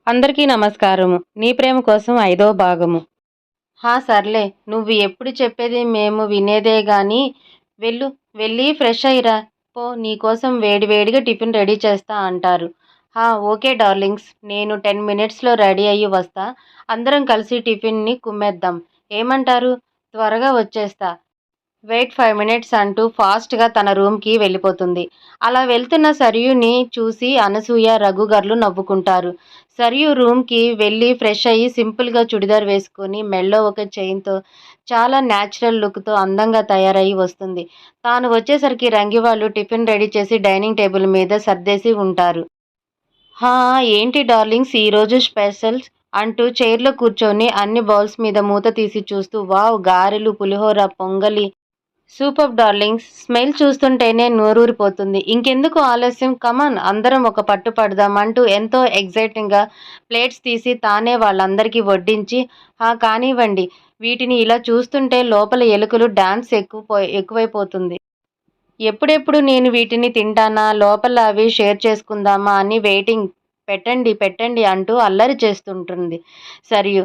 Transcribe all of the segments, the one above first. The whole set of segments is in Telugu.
అందరికీ నమస్కారము. నీ ప్రేమ కోసం 5వ భాగము. సర్లే. నువ్వు ఎప్పుడు చెప్పేది మేము వినేదే గాని వెళ్ళు. వెళ్ళి ఫ్రెష్ అయ్యిరా. పో, నీకోసం వేడివేడిగా టిఫిన్ రెడీ చేస్తా అంటారు. Okay darlings. నేను 10 మినిట్స్‌లో రెడీ అయ్యి వస్తా. అందరం కలిసి టిఫిన్‌ని కుమ్మేద్దాం. ఏమంటారు? త్వరగా వచ్చేస్తా. వెయిట్ 5 మినిట్స్ అంటూ ఫాస్ట్‌గా తన రూమ్‌కి వెళ్ళిపోతుంది. అలా వెళ్తున్న సరయుని చూసి అనసూయ, రఘుగార్లు నవ్వుకుంటారు. సరియు రూమ్‌కి వెళ్ళి ఫ్రెష్ అయ్యి సింపుల్‌గా చుడిదార్ వేసుకొని మెడలో ఒక చైన్‌తో చాలా న్యాచురల్ లుక్‌తో అందంగా తయారయ్యి వస్తుంది. తాను వచ్చేసరికి రంగి వాళ్ళు టిఫిన్ రెడీ చేసి డైనింగ్ టేబుల్ మీద సర్దేసి ఉంటారు. హా! ఏంటి డార్లింగ్స్ ఈరోజు స్పెషల్స్? అంటూ చైర్‌లో కూర్చొని అన్ని బౌల్స్ మీద మూత తీసి చూస్తూ వావ్! గారెలు, పులిహోర, పొంగలి సూపర్బ్ డార్లింగ్స్. స్మెల్ చూస్తుంటేనే నోరూరిపోతుంది. ఇంకెందుకు ఆలస్యం, కమాన్ అందరం ఒక పట్టు పడదాం అంటూ ఎంతో ఎక్సైటింగ్‌గా ప్లేట్స్ తీసి తానే వాళ్ళందరికీ వడ్డించి కానివ్వండి. వీటిని ఇలా చూస్తుంటే లోపల ఎలుకలు డాన్స్ ఎక్కువైపోతుంది. ఎప్పుడెప్పుడు నేను వీటిని తింటానా, లోపల అవి షేర్ చేసుకుందామా అని వెయిటింగ్. పెట్టండి, పెట్టండి అంటూ అల్లరి చేస్తుంటుంది సరియు.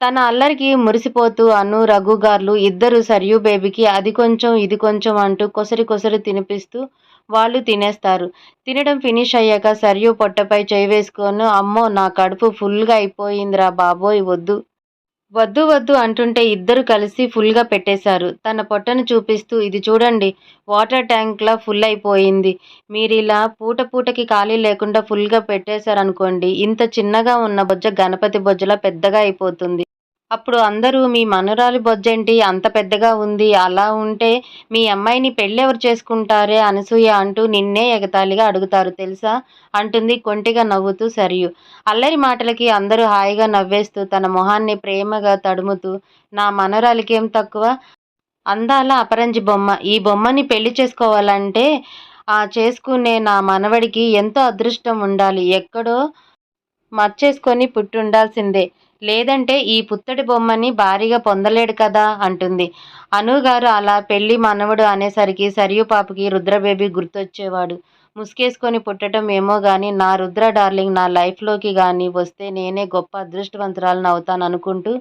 తన అల్లరికి మురిసిపోతూ అను, రఘుగార్లు ఇద్దరు సరియు బేబీకి అది కొంచెం, ఇది కొంచెం అంటూ కొసరి కొసరి తినిపిస్తూ వాళ్ళు తినేస్తారు. తినడం ఫినిష్ అయ్యాక సరియు పొట్టపై చేయి వేసుకొని అమ్మో! నా కడుపు ఫుల్‌గా అయిపోయిందిరా బాబోయ్! వద్దు. వద్దు వద్దు అంటుంటే ఇద్దరు కలిసి ఫుల్‌గా పెట్టేశారు. తన పొట్టను చూపిస్తూ ఇది చూడండి, వాటర్ ట్యాంక్‌లా ఫుల్ అయిపోయింది. మీరిలా పూట పూటకి ఖాళీ లేకుండా ఫుల్‌గా పెట్టేశారనుకోండి, ఇంత చిన్నగా ఉన్న బొజ్జ గణపతి బొజ్జలా పెద్దగా అయిపోతుంది. అప్పుడు అందరూ మీ మనవరాలి బొజ్జేంటి అంత పెద్దగా ఉంది, అలా ఉంటే మీ అమ్మాయిని పెళ్ళెవరు చేసుకుంటారే అనసూయ అంటూ నిన్నే ఎగతాళిగా అడుగుతారు తెలుసా? అంటుంది కొంటెగా నవ్వుతూ సరియు. అల్లరి మాటలకి అందరూ హాయిగా నవ్వేస్తూ తన మొహాన్ని ప్రేమగా తడుముతూ నా మనవరాలికేం తక్కువ? అందాల అపరంజి బొమ్మ. ఈ బొమ్మని పెళ్లి చేసుకోవాలంటే చేసుకునే నా మనవడికి ఎంతో అదృష్టం ఉండాలి. ఎక్కడో మర్చేసుకొని పుట్టుండాల్సిందే. లేదంటే ఈ పుత్తడి బొమ్మని భారీగా పొందలేడు కదా అంటుంది. అనుగారు అలా పెళ్లి మనవడు అనేసరికి సరియు పాపకి రుద్రబేబీ గుర్తొచ్చేవాడు. ముసుగేసుకొని పుట్టటం ఏమో గాని నా రుద్ర డార్లింగ్ నా లైఫ్‌లోకి గాని వస్తే నేనే గొప్ప అదృష్టవంతురాలిని అవుతాననుకుంటూ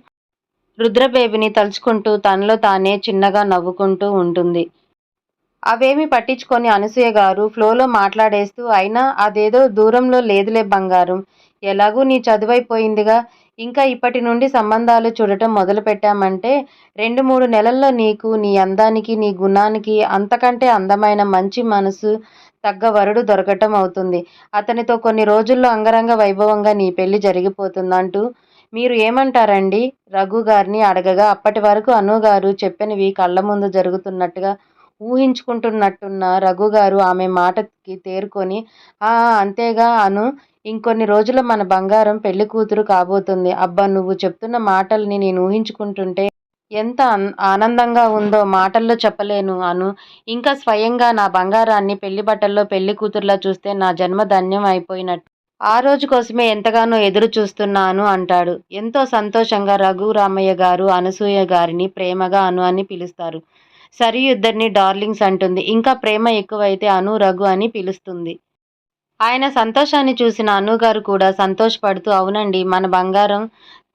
రుద్రబేబిని తలుచుకుంటూ తనలో తానే చిన్నగా నవ్వుకుంటూ ఉంటుంది. అవేమీ పట్టించుకోని అనసూయ గారు ఫ్లోలో మాట్లాడేస్తూ అయినా అదేదో దూరంలో లేదులే బంగారం. ఎలాగూ నీ చదువయిపోయిందిగా. ఇంకా ఇప్పటి నుండి సంబంధాలు చూడటం మొదలుపెట్టామంటే 2, 3 నెలల్లో నీకు, నీ అందానికి, నీ గుణానికి అంతకంటే అందమైన మంచి మనసు తగ్గ వరుడు దొరకటం అవుతుంది. అతనితో కొన్ని రోజుల్లో అంగరంగ వైభవంగా నీ పెళ్లి జరిగిపోతుందంటూ మీరు ఏమంటారండి? రఘు గారిని అడగగా అప్పటి వరకు అనుగారు చెప్పినవి కళ్ళ ముందు జరుగుతున్నట్టుగా ఊహించుకుంటున్నట్టున్న రఘుగారు ఆమె మాటకి తేరుకొని అంతేగా అను. ఇంకొన్ని రోజుల్లో మన బంగారం పెళ్లి కూతురు కాబోతుంది. అబ్బా! నువ్వు చెప్తున్న మాటల్ని నేను ఊహించుకుంటుంటే ఎంత ఆనందంగా ఉందో మాటల్లో చెప్పలేను అను. ఇంకా స్వయంగా నా బంగారాన్ని పెళ్లి బట్టల్లో పెళ్లి కూతురులా చూస్తే నా జన్మ ధన్యం అయిపోయినట్టు. ఆ రోజు కోసమే ఎంతగానో ఎదురు చూస్తున్నాను అంటాడు. ఎంతో సంతోషంగా రఘురామయ్య గారు అనసూయ గారిని ప్రేమగా అను అని పిలుస్తారు. సరియు ఇద్దరిని డార్లింగ్స్ అంటుంది. ఇంకా ప్రేమ ఎక్కువైతే అను, రఘు అని పిలుస్తుంది. ఆయన సంతోషాన్ని చూసిన అనుగారు కూడా సంతోషపడుతూ అవునండి, మన బంగారం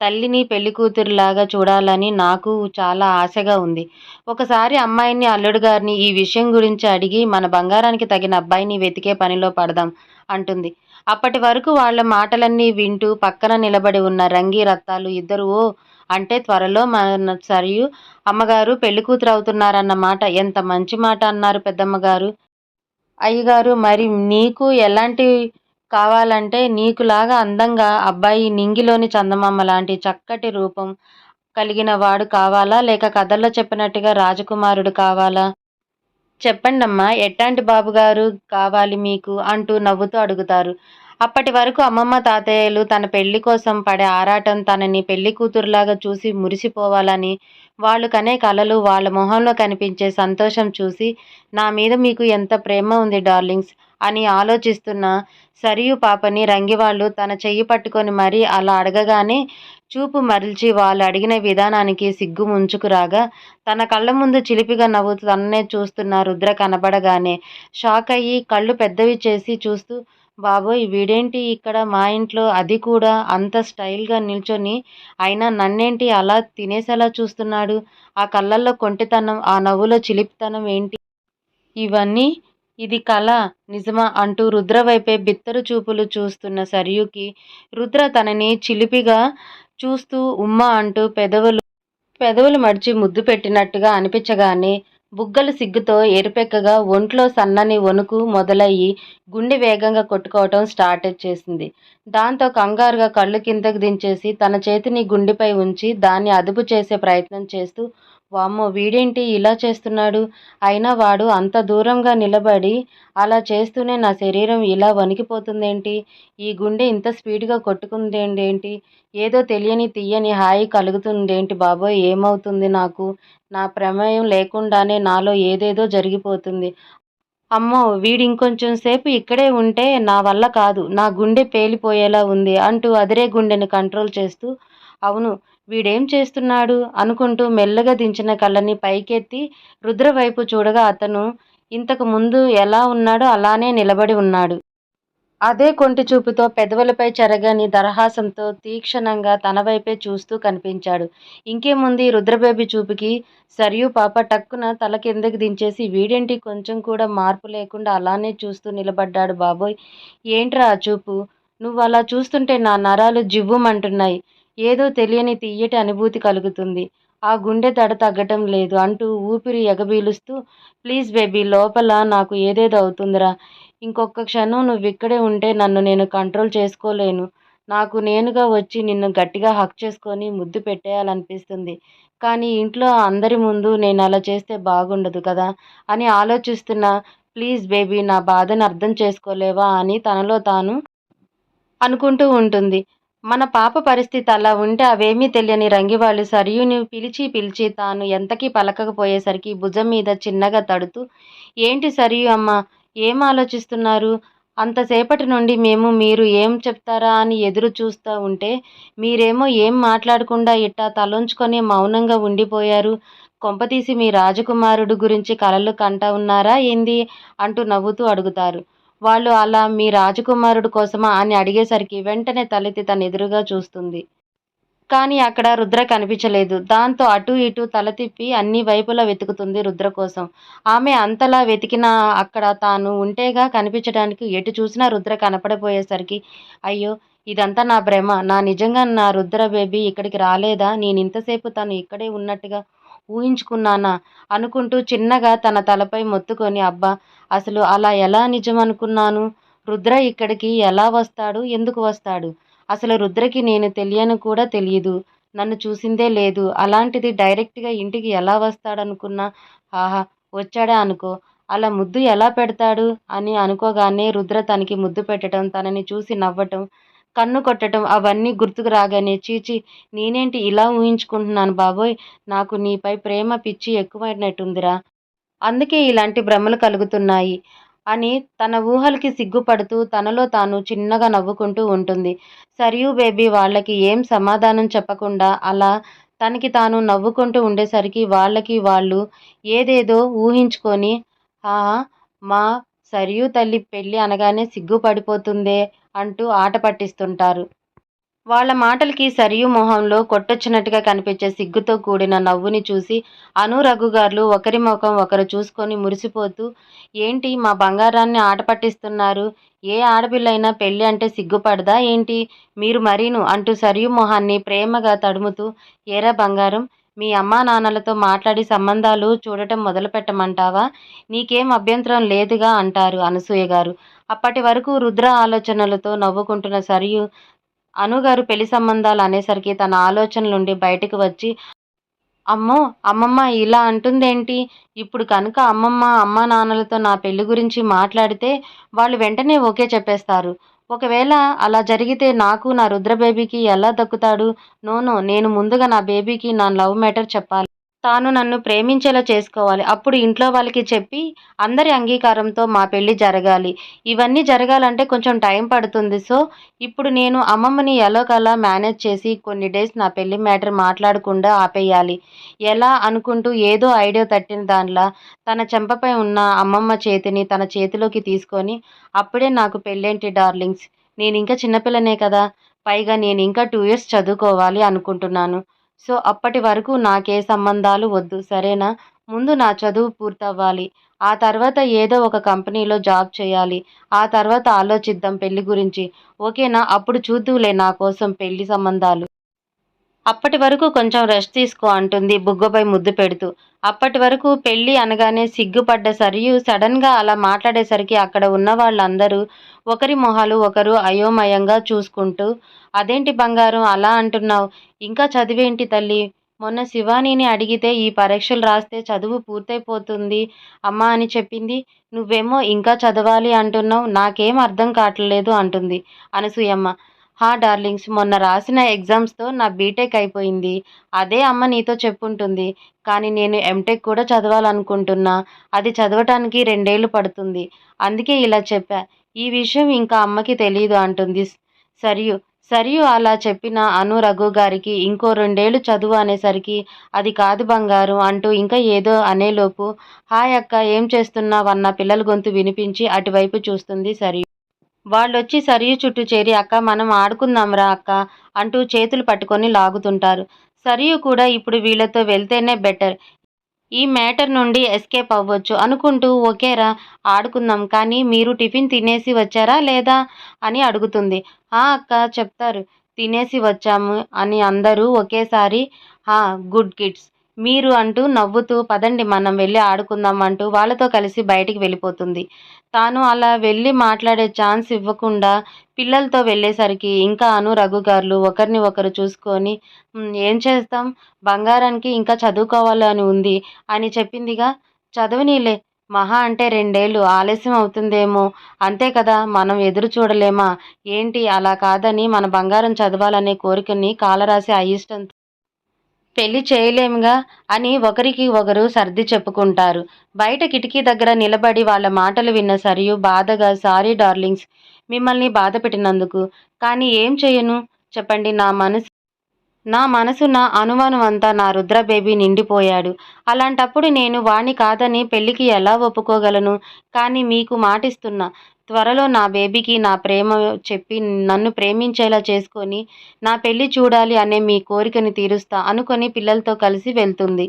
తల్లిని పెళ్లికూతురులాగా చూడాలని నాకు చాలా ఆశగా ఉంది. ఒకసారి అమ్మాయిని, అల్లుడు గారిని ఈ విషయం గురించి అడిగి మన బంగారానికి తగిన అబ్బాయిని వెతికే పనిలో పడదాం అంటుంది. అప్పటి వరకు వాళ్ళ మాటలన్నీ వింటూ పక్కన నిలబడి ఉన్న రంగి, రత్తాలు ఇద్దరు ఓ అంటే త్వరలో మన సరియు అమ్మగారు పెళ్లికూతురు అవుతున్నారన్నమాట. ఎంత మంచి మాట అన్నారు పెద్దమ్మగారు. అయ్యగారు మరి నీకు ఎలాంటివి కావాలంటే నీకులాగా అందంగా అబ్బాయి నింగిలోని చందమామ లాంటి చక్కటి రూపం కలిగిన వాడు కావాలా? లేక కథల్లో చెప్పినట్టుగా రాజకుమారుడు కావాలా? చెప్పండమ్మా ఎట్టాంటి బాబుగారు కావాలి మీకు? అంటూ నవ్వుతూ అడుగుతారు. అప్పటి వరకు అమ్మమ్మ, తాతయ్యలు తన పెళ్లి కోసం పడే ఆరాటం, తనని పెళ్లి కూతురులాగా చూసి మురిసిపోవాలని వాళ్ళు కనే కలలు, వాళ్ళ మొహంలో కనిపించే సంతోషం చూసి నా మీద మీకు ఎంత ప్రేమ ఉంది డార్లింగ్స్ అని ఆలోచిస్తున్న సరియు పాపని రంగివాళ్ళు తన చెయ్యి పట్టుకొని మరీ అలా అడగగానే చూపు మరల్చి వాళ్ళు అడిగిన విధానానికి సిగ్గు ముంచుకు రాగా తన కళ్ళ ముందు చిలిపిగా నవ్వుతూ తననే చూస్తున్న రుద్ర కనబడగానే షాక్ అయ్యి కళ్ళు పెద్దవి చేసి చూస్తూ బాబోయ్! వీడేంటి ఇక్కడ మా ఇంట్లో, అది కూడా అంత స్టైల్‌గా నిల్చొని, అయినా నన్నేంటి అలా తినేసేలా చూస్తున్నాడు? ఆ కళ్ళల్లో కొంటెతనం, ఆ నవ్వులో చిలిపితనం ఏంటి? ఇవన్నీ ఇది కలా? నిజమా? అంటూ రుద్ర వైపే బిత్తర చూపులు చూస్తున్న సర్యుకి, రుద్ర తనని చిలిపిగా చూస్తూ ఉమ్మా అంటూ పెదవులు మడిచి ముద్దు పెట్టినట్టుగా అనిపించగానే బుగ్గలు సిగ్గుతో ఎరుపెక్కగా ఒంట్లో సన్నని వణుకు మొదలయ్యి గుండె వేగంగా కొట్టుకోవటం స్టార్ట్ చేసింది. దాంతో కంగారుగా కళ్ళు కిందకు దించేసి తన చేతిని గుండెపై ఉంచి దాన్ని అదుపు చేసే ప్రయత్నం చేస్తూ, వామ్మో వీడేంటి ఇలా చేస్తున్నాడు? అయినా వాడు అంత దూరంగా నిలబడి అలా చేస్తూనే నా శరీరం ఇలా వణికిపోతుందేంటి? ఈ గుండె ఇంత స్పీడ్‌గా కొట్టుకుందేంటేంటి? ఏదో తెలియని తీయని హాయి కలుగుతుందేంటి బాబోయ్! ఏమవుతుంది నాకు? నా ప్రమేయం లేకుండానే నాలో ఏదేదో జరిగిపోతుంది. అమ్మో! వీడింకొంచెం సేపు ఇక్కడే ఉంటే నా వల్ల కాదు. నా గుండె పేలిపోయేలా ఉంది అంటూ అదిరే గుండెను కంట్రోల్ చేస్తూ, అవును వీడేం చేస్తున్నాడు? అనుకుంటూ మెల్లగా దించిన కళ్ళని పైకెత్తి రుద్ర వైపు చూడగా అతను ఇంతకు ముందు ఎలా ఉన్నాడో అలానే నిలబడి ఉన్నాడు. అదే కొంటి చూపుతో పెదవులపై చెరగని దరహాసంతో తీక్షణంగా తన వైపే చూస్తూ కనిపించాడు. ఇంకేముంది రుద్రబేబి చూపుకి సరియు పాప టక్కున తల కిందకి దించేసి వీడేంటి కొంచెం కూడా మార్పు లేకుండా అలానే చూస్తూ నిలబడ్డాడు బాబోయ్! ఏంట్రా ఆ చూపు? నువ్వలా చూస్తుంటే నా నరాలు జివ్వుమంటున్నాయి. ఏదో తెలియని తియ్యటి అనుభూతి కలుగుతుంది. ఆ గుండె దడ తగ్గటం లేదు అంటూ ఊపిరి ఎగబీలుస్తూ ప్లీజ్ బేబీ లోపల నాకు ఏదేదో అవుతుందిరా. ఇంకొక్క క్షణం నువ్విక్కడే ఉంటే నన్ను నేను కంట్రోల్ చేసుకోలేను. నాకు నేనుగా వచ్చి నిన్ను గట్టిగా హగ్ చేసుకొని ముద్దు పెట్టేయాలనిపిస్తుంది. కానీ ఇంట్లో అందరి ముందు నేనలా చేస్తే బాగుండదు కదా! అని ఆలోచిస్తున్నా. ప్లీజ్ బేబీ నా బాధను అర్థం చేసుకోలేవా అని తనలో తాను అనుకుంటూ ఉంటుంది. మన పాప పరిస్థితి అలా ఉంటే అవేమీ తెలియని రంగివాళ్ళు సరయుని పిలిచి పిలిచి తాను ఎంతకీ పలకకపోయేసరికి భుజం మీద చిన్నగా తడుతూ, ఏంటి సరియు అమ్మా! ఏం ఆలోచిస్తున్నారు? అంతసేపటి నుండి మేము మీరు ఏం చెప్తారా అని ఎదురు చూస్తా ఉంటే, మీరేమో ఏం మాట్లాడకుండా ఇట్టా తలొంచుకొని మౌనంగా ఉండిపోయారు. కొంపతీసి మీ రాజకుమారుడు గురించి కలలు కంటా ఉన్నారా ఏంది? అంటూ నవ్వుతూ అడుగుతారు. వాళ్ళు అలా మీ రాజకుమారుడు కోసమా అని అడిగేసరికి వెంటనే తలెత్తి తనెదురుగా చూస్తుంది. కానీ అక్కడ రుద్ర కనిపించలేదు. దాంతో అటూ ఇటూ తల తిప్పి అన్ని వైపులా వెతుకుతుంది రుద్ర కోసం. ఆమె అంతలా వెతికినా అక్కడ తాను ఉంటేగా కనిపించడానికి ఎటు చూసినా రుద్ర కనపడపోయేసరికి అయ్యో! ఇదంతా నా భ్రమ. నిజంగా నా రుద్ర బేబీ ఇక్కడికి రాలేదా? నేనింతసేపు తను ఇక్కడే ఉన్నట్టుగా ఊహించుకున్నానా? అనుకుంటూ చిన్నగా తన తలపై మొత్తుకొని అబ్బా! అసలు అలా ఎలా నిజమనుకున్నాను? రుద్ర ఇక్కడికి ఎలా వస్తాడు? ఎందుకు వస్తాడు? అసలు రుద్రకి నేను తెలియను కూడా తెలీదు. నన్ను చూసిందే లేదు. అలాంటిది డైరెక్ట్‌గా ఇంటికి ఎలా వస్తాడనుకున్నా. ఆహా! వచ్చాడే అనుకో. అలా ముద్దు ఎలా పెడతాడు అని అనుకోగానే రుద్ర తనకి ముద్దు పెట్టటం, తనని చూసి నవ్వటం, కన్ను కొట్టటం అవన్నీ గుర్తుకు రాగానే ఛీ! ఛీ! నేనేంటి ఇలా ఊహించుకుంటున్నాను బాబోయ్! నాకు నీపై ప్రేమ పిచ్చి ఎక్కువైనట్టుందిరా. అందుకే ఇలాంటి భ్రమలు కలుగుతున్నాయి అని తన ఊహలకి సిగ్గుపడుతూ తనలో తాను చిన్నగా నవ్వుకుంటూ ఉంటుంది. సరియు బేబీ వాళ్ళకి ఏం సమాధానం చెప్పకుండా అలా తనకి తాను నవ్వుకుంటూ ఉండేసరికి వాళ్ళకి వాళ్ళు ఏదేదో ఊహించుకొని ఆహా! మా సరియు తల్లి పెళ్ళి అనగానే సిగ్గుపడిపోతుందే అంటూ ఆట పట్టిస్తుంటారు. వాళ్ళ మాటలకి సరియు మొహంలో కొట్టొచ్చినట్టుగా కనిపించే సిగ్గుతో కూడిన నవ్వుని చూసి అను, రఘుగార్లు ఒకరి ముఖం ఒకరు చూసుకొని మురిసిపోతూ ఏంటి మా బంగారాన్ని ఆట పట్టిస్తున్నారు? ఏ ఆడపిల్లైనా పెళ్ళి అంటే సిగ్గుపడదా ఏంటి? మీరు మరీను అంటూ సరియు మొహాన్ని ప్రేమగా తడుముతూ ఏరా బంగారం! మీ అమ్మా నాన్నలతో మాట్లాడి సంబంధాలు చూడటం మొదలుపెట్టమంటావా? నీకేం అభ్యంతరం లేదుగా అంటారు అనసూయ గారు. అప్పటి వరకు రుద్ర ఆలోచనలతో నవ్వుకుంటున్న సరియు అనుగారు పెళ్లి సంబంధాలు అనేసరికి తన ఆలోచనల నుండి బయటకు వచ్చి అమ్మో! అమ్మమ్మ ఇలా అంటుందేంటి? ఇప్పుడు కనుక అమ్మమ్మ, అమ్మా నాన్నలతో నా పెళ్లి గురించి మాట్లాడితే వాళ్ళు వెంటనే ఓకే చెప్పేస్తారు. ఒకవేళ అలా జరిగితే నాకు నా రుద్ర బేబీకి ఎలా దక్కుతాడు? నో! నో! నేను ముందుగా నా బేబీకి నా లవ్ మ్యాటర్ చెప్పాలి. తాను నన్ను ప్రేమించేలా చేసుకోవాలి. అప్పుడు ఇంట్లో వాళ్ళకి చెప్పి అందరి అంగీకారంతో మా పెళ్లి జరగాలి. ఇవన్నీ జరగాలంటే కొంచెం టైం పడుతుంది. సో, ఇప్పుడు నేను అమ్మమ్మని ఎలాగోలా మేనేజ్ చేసి కొన్ని డేస్ నా పెళ్లి మ్యాటర్ మాట్లాడకుండా ఆపేయాలి. ఎలా అనుకుంటూ ఏదో ఐడియా తట్టిన దానిలా తన చెంపపై ఉన్న అమ్మమ్మ చేతిని తన చేతిలోకి తీసుకొని, "అప్పుడే నాకు పెళ్ళేంటి డార్లింగ్స్. నేనింకా చిన్నపిల్లనే కదా! పైగా నేనింకా 2 ఇయర్స్ చదువుకోవాలి అనుకుంటున్నాను. సో, అప్పటి వరకు నాకే సంబంధాలు వద్దు. సరేనా? ముందు నా చదువు పూర్తవ్వాలి. ఆ తర్వాత ఏదో ఒక కంపెనీలో జాబ్ చేయాలి. ఆ తర్వాత ఆలోచిద్దాం పెళ్లి గురించి. ఓకేనా? అప్పుడు చూద్దువులే నా కోసం పెళ్లి సంబంధాలు. అప్పటి వరకు కొంచెం రెస్ట్ తీసుకో" అంటుంది బుగ్గపై ముద్దు పెడుతూ. అప్పటి వరకు పెళ్లి అనగానే సిగ్గుపడ్డ సరియు సడన్‌గా అలా మాట్లాడేసరికి అక్కడ ఉన్న వాళ్ళందరూ ఒకరి మొహాలు ఒకరు అయోమయంగా చూసుకుంటూ, "అదేంటి బంగారం అలా అంటున్నావు? ఇంకా చదివేంటి తల్లీ? మొన్న శివానీని అడిగితే ఈ పరీక్షలు రాస్తే చదువు పూర్తయిపోతుంది అమ్మా అని చెప్పింది. నువ్వేమో ఇంకా చదవాలి అంటున్నావు. నాకేం అర్థం కావట్లేదు" అంటుంది అనసూయమ్మ. "హా డార్లింగ్స్, మొన్న రాసిన ఎగ్జామ్స్‌తో నా బీటెక్ అయిపోయింది. అదే అమ్మ నీతో చెప్పుంటుంది. కానీ నేను ఎంటెక్ కూడా చదవాలనుకుంటున్నా. అది చదవటానికి 2 ఏళ్ళు పడుతుంది. అందుకే ఇలా చెప్పా. ఈ విషయం ఇంకా అమ్మకి తెలీదు" అంటుంది సరియు. సరియు అలా చెప్పిన అను రఘు గారికి ఇంకో 2 ఏళ్ళు చదువు అనేసరికి, "అది కాదు బంగారం" అంటూ ఇంకా ఏదో అనేలోపు, "హాయ్ అక్క ఏం చేస్తున్నావ్" అన్న పిల్లల గొంతు వినిపించి అటువైపు చూస్తుంది సరియు. వాళ్ళొచ్చి సరియు చుట్టూ చేరి, "అక్క మనం ఆడుకుందాంరా అక్క" అంటూ చేతులు పట్టుకొని లాగుతుంటారు. సరియు కూడా ఇప్పుడు వీళ్ళతో వెళ్తేనే బెటర్. ఈ మ్యాటర్ నుండి ఎస్కేప్ అవ్వొచ్చు అనుకుంటూ, "ఓకేరా ఆడుకుందాం. కానీ మీరు టిఫిన్ తినేసి వచ్చారా లేదా" అని అడుగుతుంది. "ఆ అక్క చెప్తారు. తినేసి వచ్చాము" అని అందరూ ఒకేసారి "ఆ! గుడ్ కిడ్స్ మీరు" అంటూ నవ్వుతూ, "పదండి మనం వెళ్లి ఆడుకుందాం" అంటూ వాళ్ళతో కలిసి బయటికి వెళ్ళిపోతుంది. తాను అలా వెళ్ళి మాట్లాడే ఛాన్స్ ఇవ్వకుండా పిల్లలతో వెళ్ళేసరికి ఇంకా అను, రఘు గార్లు ఒకరిని ఒకరు చూసుకొని, ఏం చేస్తాం బంగారానికి ఇంకా చదువుకోవాలని ఉంది" అని చెప్పిందిగా. "చదవనీలే. మహా అంటే 2 ఏళ్ళు ఆలస్యం అవుతుందేమో. అంతే కదా! మనం ఎదురు చూడలేమా ఏంటి? అలా కాదని మన బంగారం చదవాలనే కోరికని కాలరాసి అయిష్టంతో పెళ్లి చేయలేంగా" అని ఒకరికి ఒకరు సర్ది చెప్పుకుంటారు. బయట కిటికీ దగ్గర నిలబడి వాళ్ళ మాటలు విన్న సరియు బాధగా, "సారీ డార్లింగ్స్ మిమ్మల్ని బాధపెట్టినందుకు. కానీ ఏం చెయ్యను చెప్పండి. నా మనసున అణువణువంతా నా రుద్ర బేబీ నిండిపోయాడు. అలాంటప్పుడు నేను వాణ్ణి కాదని పెళ్లికి ఎలా ఒప్పుకోగలను? కానీ మీకు మాటిస్తున్నా. త్వరలో నా బేబీకి నా ప్రేమ చెప్పి నన్ను ప్రేమించేలా చేసుకొని నా పెళ్లి చూడాలి అనే మీ కోరికని తీరుస్తా" అనుకొని పిల్లలతో కలిసి వెళ్తుంది.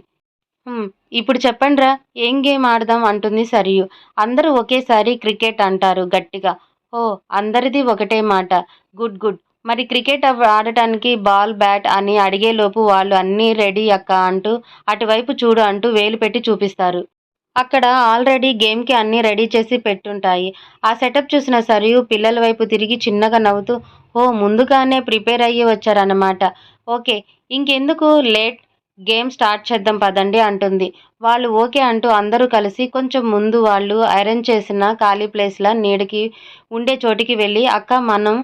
"హ్మ్. ఇప్పుడు చెప్పండ్రా ఏం గేమ్ ఆడదాం" అంటుంది సరియు. అందరూ ఒకేసారి క్రికెట్ అంటారు గట్టిగా. "ఓహ్! అందరిదీ ఒకటే మాట. Good good. మరి క్రికెట్ ఆడటానికి బాల్, బ్యాట్ అని అడిగేలోపు వాళ్ళు "అన్నీ రెడీ అక్క" అంటూ "అటువైపు చూడు" అంటూ వేలు పెట్టి చూపిస్తారు. అక్కడ ఆల్రెడీ గేమ్‌కి అన్నీ రెడీ చేసి పెట్టుంటాయి. ఆ సెటప్ చూసిన సరియు పిల్లల వైపు తిరిగి చిన్నగా నవ్వుతూ, "ఓహ్! ముందుగానే ప్రిపేర్ అయ్యి వచ్చారన్నమాట. ఓకే. ఇంకెందుకు లేట్ గేమ్ స్టార్ట్ చేద్దాం పదండి" అంటుంది. వాళ్ళు ఓకే అంటూ అందరూ కలిసి కొంచెం ముందు వాళ్ళు అరేంజ్ చేసిన ఖాళీ ప్లేస్‌ల నీడకి ఉండే చోటికి వెళ్ళి, "అక్క మనం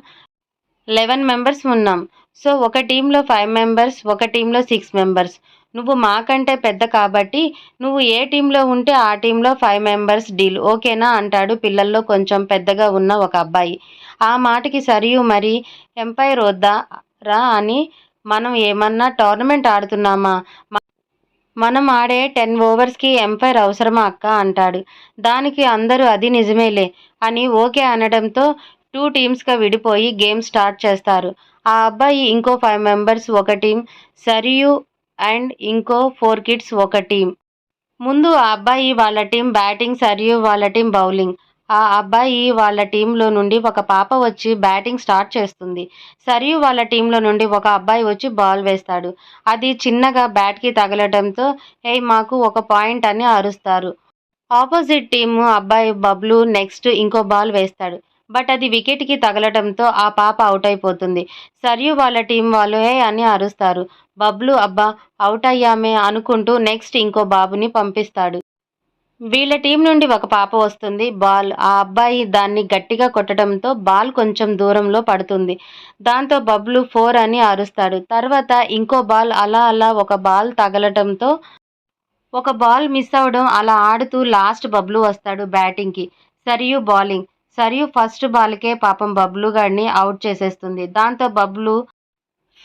11 మెంబర్స్ ఉన్నాం. సో, ఒక టీమ్‌లో 5 మెంబర్స్, ఒక టీమ్‌లో 6 మెంబర్స్. నువ్వు మాకంటే పెద్ద కాబట్టి నువ్వు ఏ టీమ్‌లో ఉంటే ఆ టీమ్‌లో 5 మెంబర్స్ డీల్. ఓకేనా" అంటాడు పిల్లల్లో కొంచెం పెద్దగా ఉన్న ఒక అబ్బాయి. ఆ మాటకి సరియు "మరి ఎంపైర్ వద్దా రా అని మనం ఏమన్నా టోర్నమెంట్ ఆడుతున్నామా? మనం ఆడే 10 ఓవర్స్‌కి ఎంపైర్ అవసరమా అక్కా" అంటాడు. దానికి అందరూ "అది నిజమేలే" అని ఓకే అనడంతో 2 టీమ్స్‌గా విడిపోయి గేమ్ స్టార్ట్ చేస్తారు. ఆ అబ్బాయి ఇంకో 5 మెంబర్స్ ఒక టీమ్, సరియు అండ్ ఇంకో 4 కిడ్స్ ఒక టీమ్. ముందు ఆ అబ్బాయి వాళ్ళ టీం బ్యాటింగ్, సరియు వాళ్ళ టీం బౌలింగ్. ఆ అబ్బాయి వాళ్ళ టీంలో నుండి ఒక పాప వచ్చి బ్యాటింగ్ స్టార్ట్ చేస్తుంది. సరియు వాళ్ళ టీంలో నుండి ఒక అబ్బాయి వచ్చి బాల్ వేస్తాడు. అది చిన్నగా బ్యాట్‌కి తగలడంతో "హేయ్ మాకు ఒక పాయింట్" అని అరుస్తారు. ఆపోజిట్ టీము అబ్బాయి బబ్లు నెక్స్ట్ ఇంకో బాల్ వేస్తాడు. బట్ అది వికెట్‌కి తగలటంతో ఆ పాప ఔట్ అయిపోతుంది. సరియు వాళ్ళ టీం వాళ్ళు "హే" అని అరుస్తారు. బబ్లు "అబ్బా! ఔట్ అయ్యామే" అనుకుంటూ నెక్స్ట్ ఇంకో బాబుని పంపిస్తాడు. వీళ్ళ టీం నుండి ఒక పాప వస్తుంది. బాల్ ఆ అబ్బాయి దాన్ని గట్టిగా కొట్టడంతో బాల్ కొంచెం దూరంలో పడుతుంది. దాంతో బబ్లు 4 అని అరుస్తాడు. తర్వాత ఇంకో బాల్ అలా అలా ఒక బాల్ తగలటంతో ఒక బాల్ మిస్ అవ్వడం అలా ఆడుతూ లాస్ట్ బబ్లు వస్తాడు బ్యాటింగ్‌కి. సరియు బౌలింగ్. సరియు ఫస్ట్ బాల్‌కే పాపం బబ్లు గాడిని ఔట్ చేసేస్తుంది. దాంతో బబ్లు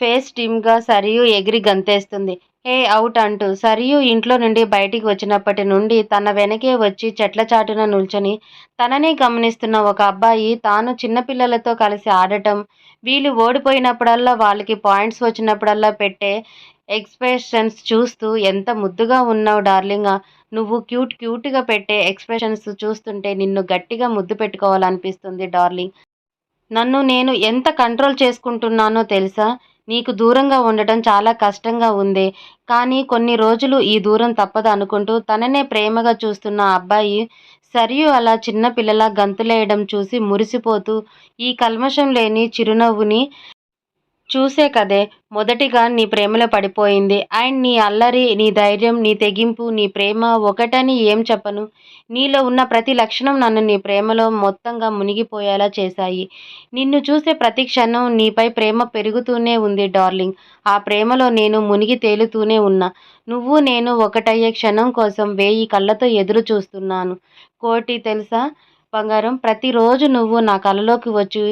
ఫేస్ టీమ్‌గా సరియు ఎగిరి గంతేస్తుంది. హే ఔట్ అంటూ. సరియు ఇంట్లో నుండి బయటికి వచ్చినప్పటి నుండి తన వెనకే వచ్చి చెట్ల చాటున నిల్చొని తననే గమనిస్తున్న ఒక అబ్బాయి తాను చిన్న పిల్లలతో కలిసి ఆడటం, వీళ్ళు ఓడిపోయినప్పుడల్లా వాళ్ళకి పాయింట్స్ వచ్చినప్పుడల్లా పెట్టే ఎక్స్‌ప్రెషన్స్ చూస్తూ ఎంత ముద్దుగా ఉన్నావు డార్లింగా! నువ్వు క్యూట్‌గా పెట్టే ఎక్స్‌ప్రెషన్స్ చూస్తుంటే నిన్ను గట్టిగా ముద్దు పెట్టుకోవాలనిపిస్తుంది డార్లింగ్. నన్ను నేను ఎంత కంట్రోల్ చేసుకుంటున్నానో తెలుసా? నీకు దూరంగా ఉండటం చాలా కష్టంగా ఉందే. కానీ కొన్ని రోజులు ఈ దూరం తప్పదు అనుకుంటూ తననే ప్రేమగా చూస్తున్న ఆ అబ్బాయి సరియు అలా చిన్న పిల్లలా గంతులేయడం చూసి మురిసిపోతూ ఈ కల్మషం లేని చిరునవ్వుని చూసే కదే మొదటిగా నీ ప్రేమలో పడిపోయింది. అండ్ నీ అల్లరి, నీ ధైర్యం, నీ తెగింపు, నీ ప్రేమ ఒకటని ఏం చెప్పను. నీలో ఉన్న ప్రతి లక్షణం నన్ను నీ ప్రేమలో మొత్తంగా మునిగిపోయేలా చేశాయి. నిన్ను చూసే ప్రతి క్షణం నీపై ప్రేమ పెరుగుతూనే ఉంది డార్లింగ్. ఆ ప్రేమలో నేను మునిగి తేలుతూనే ఉన్నా. నువ్వు నేను ఒకటయ్యే క్షణం కోసం 1000 కళ్ళతో ఎదురు చూస్తున్నాను. కోటి తెలుసా బంగారం, ప్రతిరోజు నువ్వు నా కలలోకి వచ్చి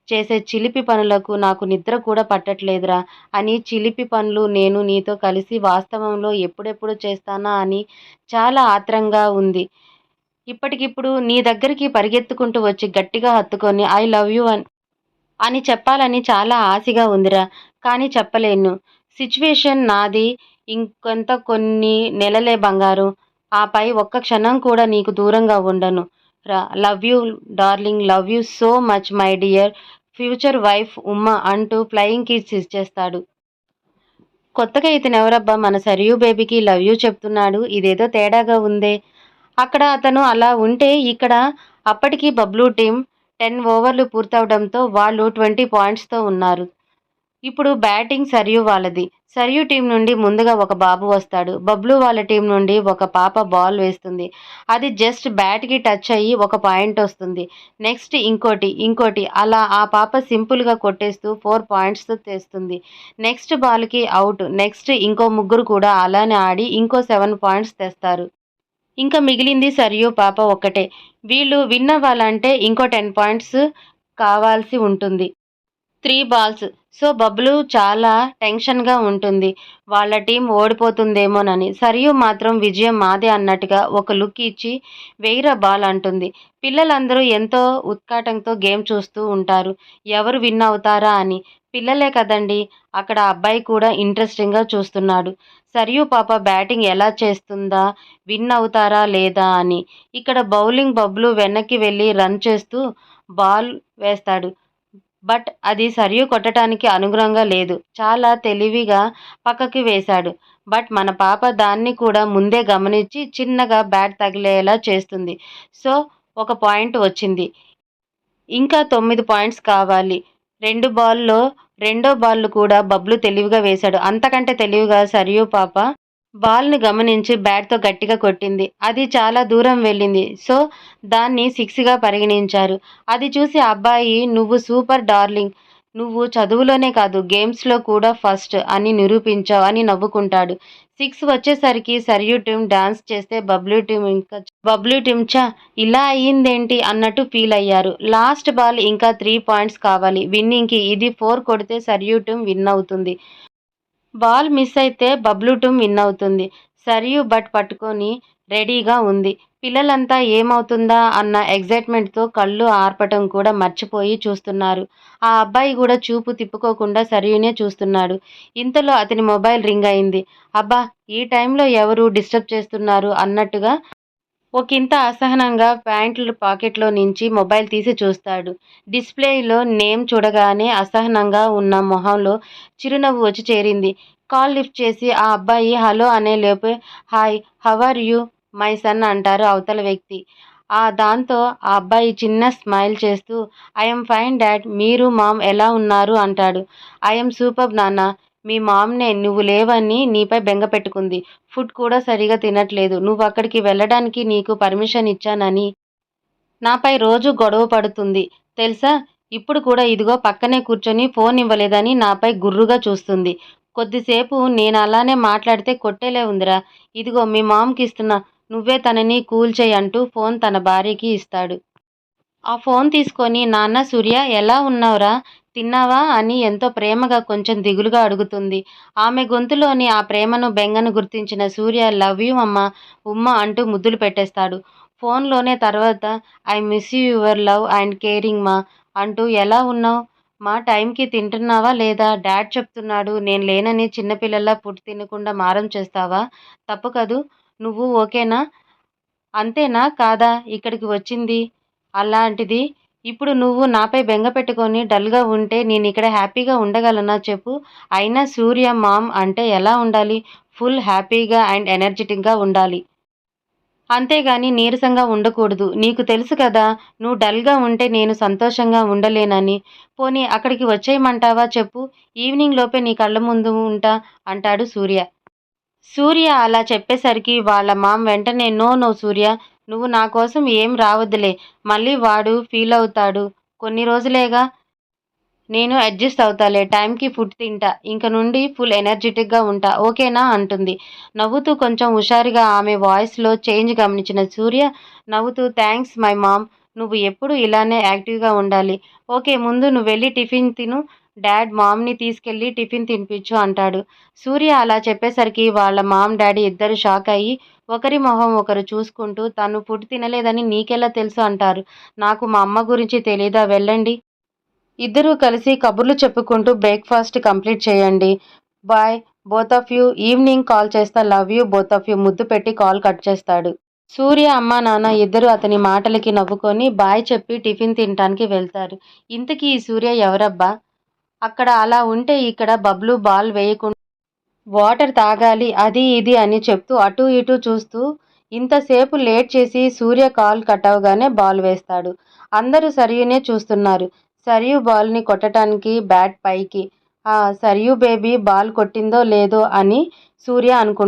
చేసే చిలిపి పనులకు నాకు నిద్ర కూడా పట్టట్లేదురా అని చిలిపి పనులు నేను నీతో కలిసి వాస్తవంలో ఎప్పుడెప్పుడు చేస్తానా అని చాలా ఆత్రంగా ఉంది. ఇప్పటికిప్పుడు నీ దగ్గరికి పరిగెత్తుకుంటూ వచ్చి గట్టిగా హత్తుకొని ఐ లవ్ యూ అని చెప్పాలని చాలా ఆశగా ఉందిరా. కానీ చెప్పలేను. సిచ్యువేషన్ నాది ఇంకొంత కొన్ని నెలలే బంగారం. ఆపై ఒక్క క్షణం కూడా నీకు దూరంగా ఉండను రా. Love you darling, love you so much my dear future wife ఉమ్మ అంటూ ఫ్లయింగ్ కిస్ ఇచ్చేస్తాడు. కొత్తగా ఇతనెవరబ్బా మన సరియు బేబీకి లవ్ యూ చెప్తున్నాడు. ఇదేదో తేడాగా ఉందే. అక్కడ అతను అలా ఉంటే ఇక్కడ అప్పటికి బబ్లూ టీం 10 ఓవర్లు పూర్తవడంతో వాళ్ళు 20 పాయింట్స్‌తో ఉన్నారు. ఇప్పుడు బ్యాటింగ్ సరియు వాళ్ళది. సరియు టీం నుండి ముందుగా ఒక బాబు వస్తాడు. బబ్లూ వాళ్ళ టీం నుండి ఒక పాప బాల్ వేస్తుంది. అది జస్ట్ బ్యాట్‌కి టచ్ అయ్యి ఒక పాయింట్ వస్తుంది. నెక్స్ట్ ఇంకోటి అలా ఆ పాప సింపుల్‌గా కొట్టేస్తూ 4 పాయింట్స్ తెస్తుంది. నెక్స్ట్ బాల్‌కి ఔట్. నెక్స్ట్ ఇంకో ముగ్గురు కూడా అలానే ఆడి ఇంకో 7 పాయింట్స్ తెస్తారు. ఇంకా మిగిలింది సరియు పాప ఒక్కటే. వీళ్ళు విన్ అవ్వాలంటే ఇంకో 10 పాయింట్స్ కావాల్సి ఉంటుంది. 3 బాల్స్. సో, బబ్లు చాలా టెన్షన్‌గా ఉంటుంది. వాళ్ళ టీం ఓడిపోతుందేమోనని. సరియు మాత్రం విజయం మాదే అన్నట్టుగా ఒక లుక్ ఇచ్చి వెయ్యిరా బాల్ అంటుంది. పిల్లలందరూ ఎంతో ఉత్కంఠతో గేమ్ చూస్తూ ఉంటారు. ఎవరు విన్ అవుతారా అని. పిల్లలే కదండీ! అక్కడ అబ్బాయి కూడా ఇంట్రెస్టింగ్‌గా చూస్తున్నాడు. సరియు పాప బ్యాటింగ్ ఎలా చేస్తుందా? విన్ అవుతారా లేదా అని. ఇక్కడ బౌలింగ్ బబ్లు వెనక్కి వెళ్లి రన్ చేస్తూ బాల్ వేస్తాడు. బట్ అది సరియు కొట్టడానికి అనుగుణంగా లేదు. చాలా తెలివిగా పక్కకి వేశాడు. బట్ మన పాప దాన్ని కూడా ముందే గమనించి చిన్నగా బ్యాట్ తగిలేలా చేస్తుంది. సో, ఒక పాయింట్ వచ్చింది. ఇంకా 9 పాయింట్స్ కావాలి. 2 బాల్‌లో రెండో బాల్‌ను కూడా బబ్లు తెలివిగా వేశాడు. అంతకంటే తెలివిగా సరియు పాప బాల్‌ని గమనించి బ్యాట్‌తో గట్టిగా కొట్టింది. అది చాలా దూరం వెళ్ళింది. సో, దాన్ని 6గా పరిగణించారు. అది చూసి అబ్బాయి నువ్వు సూపర్ డార్లింగ్. నువ్వు చదువులోనే కాదు గేమ్స్‌లో కూడా ఫస్ట్ అని నిరూపించావు అని నవ్వుకుంటాడు. 6 వచ్చేసరికి సరియు టీమ్ డాన్స్ చేస్తే బబ్లూ టీమ్ ఛ! ఇలా అయ్యిందేంటి అన్నట్టు ఫీల్ అయ్యారు. లాస్ట్ బాల్ ఇంకా 3 పాయింట్స్ కావాలి విన్నింగ్‌కి. ఇది 4 కొడితే సరియు టీమ్ విన్ అవుతుంది. బాల్ మిస్ అయితే బబ్లూ టీమ్ విన్ అవుతుంది. సరియు బట్ పట్టుకొని రెడీగా ఉంది. పిల్లలంతా ఏమవుతుందా అన్న ఎగ్జైట్‌మెంట్‌తో కళ్ళు ఆర్పటం కూడా మర్చిపోయి చూస్తున్నారు. ఆ అబ్బాయి కూడా చూపు తిప్పుకోకుండా సరియునే చూస్తున్నాడు. ఇంతలో అతని మొబైల్ రింగ్ అయింది. అబ్బా! ఈ టైంలో ఎవరు డిస్టర్బ్ చేస్తున్నారు అన్నట్టుగా ఒకింత అసహనంగా ప్యాంటు పాకెట్‌లో నుంచి మొబైల్ తీసి చూస్తాడు. డిస్‌ప్లేలో నేమ్ చూడగానే అసహనంగా ఉన్న మొహంలో చిరునవ్వు వచ్చి చేరింది. కాల్ లిఫ్ట్ చేసి ఆ అబ్బాయి హలో అనేలోపే hi how are you my son అంటారు అవతల వ్యక్తి. దాంతో ఆ అబ్బాయి చిన్న స్మైల్ చేస్తూ ఐయామ్ ఫైన్ డాడ్. మీరు మామ్ ఎలా ఉన్నారు అంటాడు. ఐయామ్ సూపర్బ్ నాన్న. మీ మామ్‌నే నువ్వు లేవని నీపై బెంగ పెట్టుకుంది. ఫుడ్ కూడా సరిగా తినట్లేదు. నువ్వక్కడికి వెళ్ళడానికి నీకు పర్మిషన్ ఇచ్చానని నాపై రోజూ గొడవ పడుతుంది తెలుసా? ఇప్పుడు కూడా ఇదిగో పక్కనే కూర్చొని ఫోన్ ఇవ్వలేదని నాపై గుర్రుగా చూస్తుంది. కొద్దిసేపు నేను అలానే మాట్లాడితే కొట్టేలే ఉందిరా. ఇదిగో మీ మామ్‌కి ఇస్తున్నా. నువ్వే తనని కూల్ చెయ్ అంటూ ఫోన్ తన భార్యకి ఇస్తాడు. ఆ ఫోన్ తీసుకొని నాన్న సూర్య ఎలా ఉన్నావురా? తిన్నావా? అని ఎంతో ప్రేమగా కొంచెం దిగులుగా అడుగుతుంది. ఆమె గొంతులోని ఆ ప్రేమను, బెంగను గుర్తించిన సూర్య లవ్ యూ అమ్మా, ఉమ్మా అంటూ ముద్దులు పెట్టేస్తాడు. ఫోన్‌లోనే తర్వాత I miss you your love and caring మా అంటూ ఎలా ఉన్నావు? మా టైంకి తింటున్నావా లేదా? డాడ్ చెప్తున్నాడు నేను లేనని చిన్న పిల్లల్లా ఫుడ్ తినకుండా మారం చేస్తావా? తప్పు కదూ! నువ్వు ఓకేనా? అంతేనా? కాదా ఇక్కడికి వచ్చింది? అలాంటిది ఇప్పుడు నువ్వు నాపై బెంగ పెట్టుకొని డల్‌గా ఉంటే నేనిక్కడ హ్యాపీగా ఉండగలనా చెప్పు? అయినా సూర్య మామ్ అంటే ఎలా ఉండాలి? ఫుల్ హ్యాపీగా అండ్ ఎనర్జిటిక్‌గా ఉండాలి. అంతేగాని నీరసంగా ఉండకూడదు. నీకు తెలుసు కదా! నువ్వు డల్‌గా ఉంటే నేను సంతోషంగా ఉండలేనని. పోనీ అక్కడికి వచ్చేయమంటావా చెప్పు? ఈవినింగ్ లోపే నీ కళ్ళ ముందు ఉంటా అంటాడు సూర్య. సూర్య అలా చెప్పేసరికి వాళ్ళ మామ్ వెంటనే నో నో సూర్య, నువ్వు నా కోసం ఏం రావద్దులే. మళ్ళీ వాడు ఫీలవుతాడు. కొన్ని రోజులేగా నేను అడ్జస్ట్ అవుతాలే. టైంకి ఫుడ్ తింటా. ఇంక నుండి ఫుల్ ఎనర్జిటిక్‌గా ఉంటా. ఓకేనా? అంటుంది. నవ్వుతూ కొంచెం హుషారుగా ఆమె వాయిస్‌లో చేంజ్ గమనించిన సూర్య నవ్వుతూ థాంక్స్ మై మామ్. నువ్వు ఎప్పుడూ ఇలానే యాక్టివ్‌గా ఉండాలి. ఓకే. ముందు నువ్వెళ్ళి టిఫిన్ తిను. డాడ్ మామ్‌ని తీసుకెళ్ళి టిఫిన్ తినిపించు అంటాడు. సూర్య అలా చెప్పేసరికి వాళ్ళ మామ్, డాడీ ఇద్దరూ షాక్ అయ్యి ఒకరి మొహం ఒకరు చూసుకుంటూ తను ఫుడ్ తినలేదని నీకెలా తెలుసు అంటారు. నాకు మా అమ్మ గురించి తెలీదా వెళ్ళండి. ఇద్దరూ కలిసి కబుర్లు చెప్పుకుంటూ బ్రేక్‌ఫాస్ట్ కంప్లీట్ చేయండి. Bye both of you. Evening call చేస్తా. Love you both of you ముద్దు పెట్టి కాల్ కట్ చేస్తాడు. సూర్య అమ్మా, నాన్న ఇద్దరూ అతని మాటలకి నవ్వుకొని బాయ్ చెప్పి టిఫిన్ తినటానికి వెళ్తారు. ఇంతకీ ఈ సూర్య ఎవరబ్బా? అక్కడ అలా ఉంటే ఇక్కడ బబ్లు బాల్ వేయకుండా వాటర్ తాగాలి అది ఇది అని చెప్తూ అటూ ఇటూ చూస్తూ ఇంతసేపు లేట్ చేసి సూర్య కాల్ కట్ అవగానే బాల్ వేస్తాడు. అందరూ సరియునే చూస్తున్నారు. సరియు బాల్ని కొట్టటానికి బ్యాట్ పైకి. ఆ సరియు బేబీ బాల్ కొట్టిందో లేదో అని సూర్య అనుకుంటాడు.